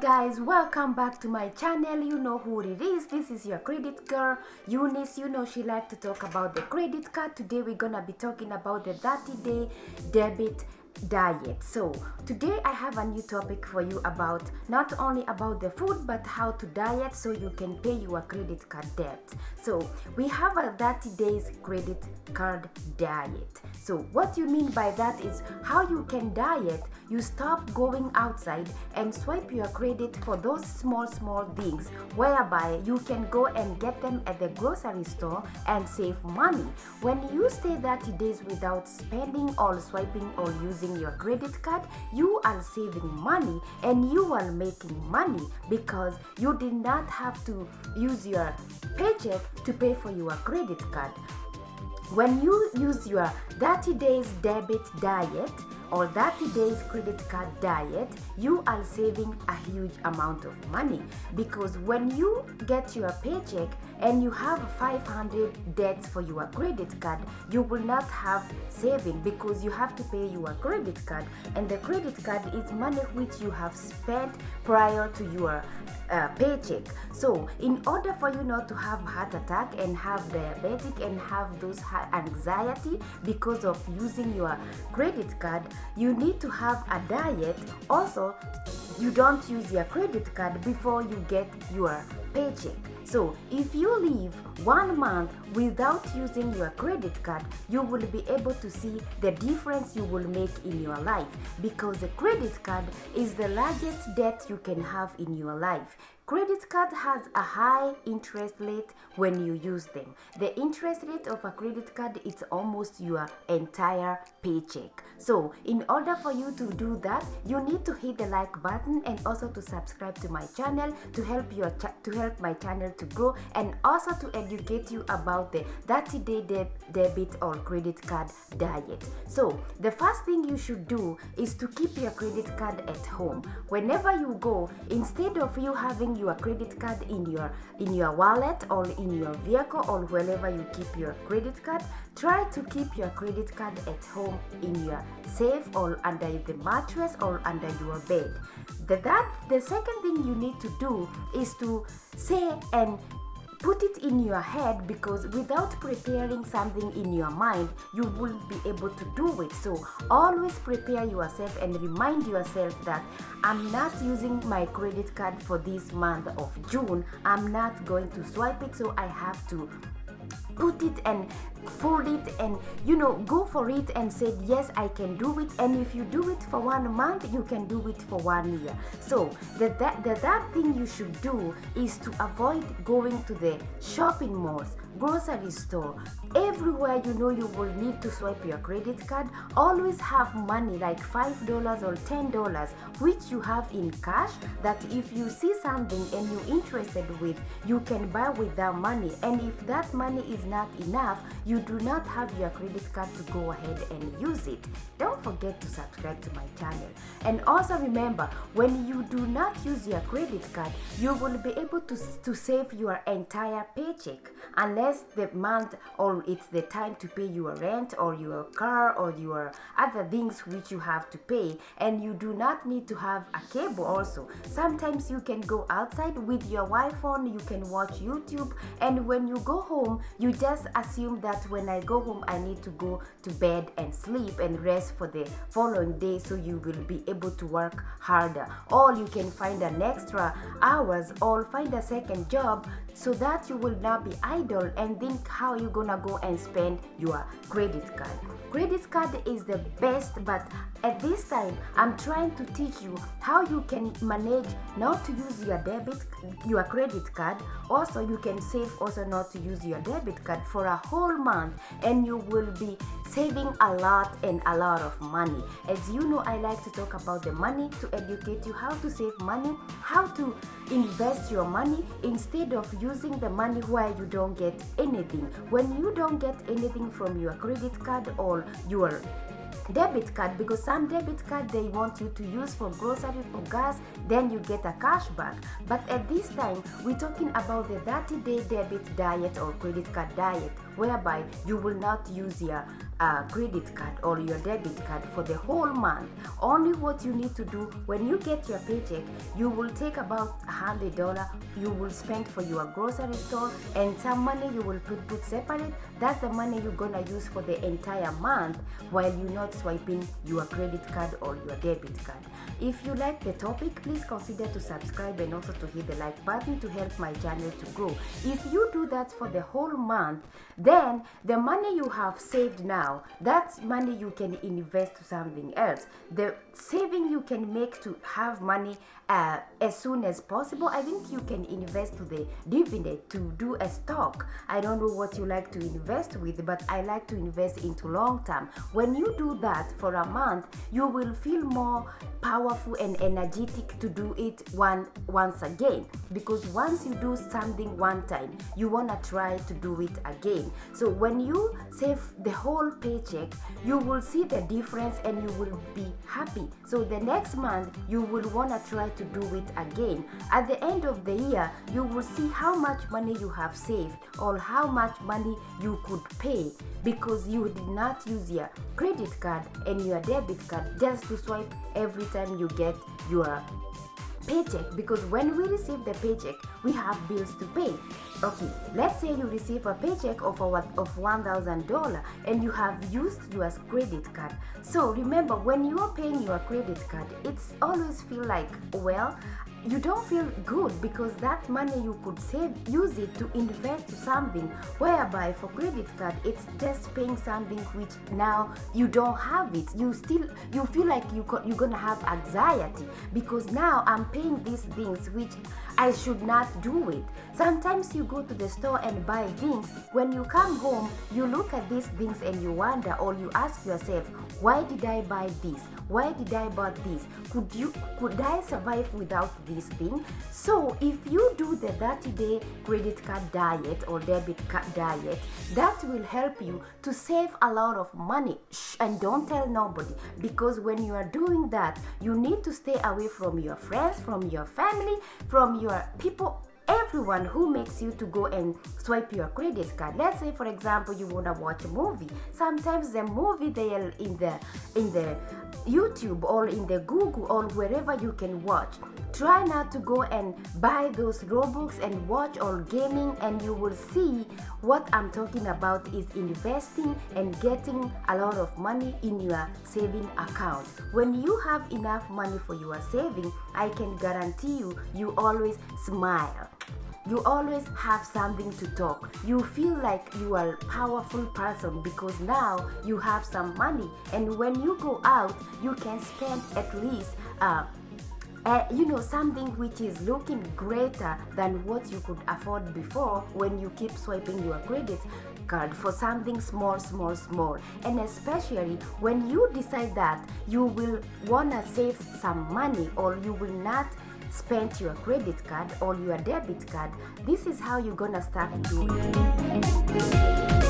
guys, welcome back to my channel. You know who it is. This is your credit girl Eunice. You know she likes to talk about the credit card. Today we're gonna be talking about the 30-day debit diet. So today I have a new topic for you about not only about the food but how to diet so you can pay your credit card debt. So we have a 30 days credit card diet. So what you mean by that is how you can diet. You stop going outside and swipe your credit for those small things whereby you can go and get them at the grocery store and save money. When you stay 30 days without spending or swiping or using your credit card, you are saving money and you are making money because you did not have to use your paycheck to pay for your credit card. When you use your 30 days debit diet or 30 days credit card diet, you are saving a huge amount of money because when you get your paycheck and you have 500 debts for your credit card, you will not have saving because you have to pay your credit card, and the credit card is money which you have spent prior to your paycheck. So in order for you not to have heart attack and have diabetic and have those anxiety because of using your credit card, you need to have a diet. Also, you don't use your credit card before you get your paycheck. So if you live 1 month without using your credit card, you will be able to see the difference you will make in your life because the credit card is the largest debt you can have in your life. Credit card has a high interest rate when you use them. The interest rate of a credit card is almost your entire paycheck. So in order for you to do that, you need to hit the like button and also to subscribe to my channel to help my channel to grow and also to educate you about the 30-day debit or credit card diet. So the first thing you should do is to keep your credit card at home. Whenever you go, instead of you having your credit card in your wallet or in your vehicle or wherever you keep your credit card, try to keep your credit card at home in your safe or under the mattress or under your bed. The second thing you need to do is to say and put it in your head, because without preparing something in your mind, you won't be able to do it. So always prepare yourself and remind yourself that I'm not using my credit card for this month of June. I'm not going to swipe it, so I have to put it and fold it and go for it and say yes, I can do it. And if you do it for 1 month, you can do it for 1 year. So the third thing you should do is to avoid going to the shopping malls, grocery store, everywhere you will need to swipe your credit card. Always have money like $5 or $10 which you have in cash, that if you see something and you're interested with, you can buy with that money. And if that money is not enough, you do not have your credit card to go ahead and use it. Don't forget to subscribe to my channel. And also remember, when you do not use your credit card, you will be able to save your entire paycheck unless the month or it's the time to pay your rent or your car or your other things which you have to pay. And you do not need to have a cable also. Sometimes you can go outside with your iPhone, you can watch YouTube, and when you go home, you just assume that when I go home, I need to go to bed and sleep and rest for the following day, so you will be able to work harder. Or you can find an extra hours or find a second job so that you will not be idle and think how you're gonna go and spend your credit card. Credit card is the best, but at this time I'm trying to teach you how you can manage not to use your credit card. Also, you can save also not to use your debit card for a whole month, and you will be saving a lot and a lot of money. As you know, I like to talk about the money to educate you how to save money, how to invest your money instead of using the money where you don't get anything. When you don't get anything from your credit card or your debit card, because some debit card they want you to use for grocery, for gas, then you get a cashback. But at this time we're talking about the 30-day debit diet or credit card diet, whereby you will not use your credit card or your debit card for the whole month. Only what you need to do, when you get your paycheck, you will take about $100 you will spend for your grocery store, and some money you will put separate. That's the money you're gonna use for the entire month while you're not swiping your credit card or your debit card. If you like the topic, please consider to subscribe and also to hit the like button to help my channel to grow. If you do that for the whole month, then the money you have saved now, that's money you can invest to something else. The saving you can make to have money as soon as possible, I think you can invest to the dividend, to do a stock. I don't know what you like to invest with, but I like to invest into long term. When you do that for a month, you will feel more powerful and energetic to do it once again, because once you do something one time, you want to try to do it again. So when you save the whole paycheck, you will see the difference and you will be happy. So the next month you will want to try to do it again. At the end of the year, you will see how much money you have saved or how much money you could pay, because you did not use your credit card and your debit card just to swipe every time you get your paycheck. Because when we receive the paycheck, we have bills to pay. Okay, let's say you receive a paycheck of $1,000 and you have used your credit card. So remember, when you are paying your credit card, it's always feel like, well, you don't feel good, because that money you could save, use it to invest to something, whereby for credit card it's just paying something which now you don't have it. You feel like you're gonna have anxiety, because now I'm paying these things which I should not do it. Sometimes you go to the store and buy things. When you come home, you look at these things and you wonder, or you ask yourself, why did I buy this? Why did I buy this? Could I survive without this thing? So if you do the 30-day credit card diet or debit card diet, that will help you to save a lot of money. Shh, and don't tell nobody, because when you are doing that, you need to stay away from your friends, from your family, from your people, everyone who makes you to go and swipe your credit card. Let's say, for example, you want to watch a movie. Sometimes the movie they are in the YouTube or in the Google or wherever you can watch. Try not to go and buy those Robux and watch or gaming, and you will see what I'm talking about is investing and getting a lot of money in your saving account. When you have enough money for your saving, I can guarantee you always smile. You always have something to talk. You feel like you are a powerful person, because now you have some money, and when you go out, you can spend at least something which is looking greater than what you could afford before, when you keep swiping your credit card for something small. And especially when you decide that you will want to save some money, or you will not spend your credit card or your debit card, this is how you're gonna start doing it.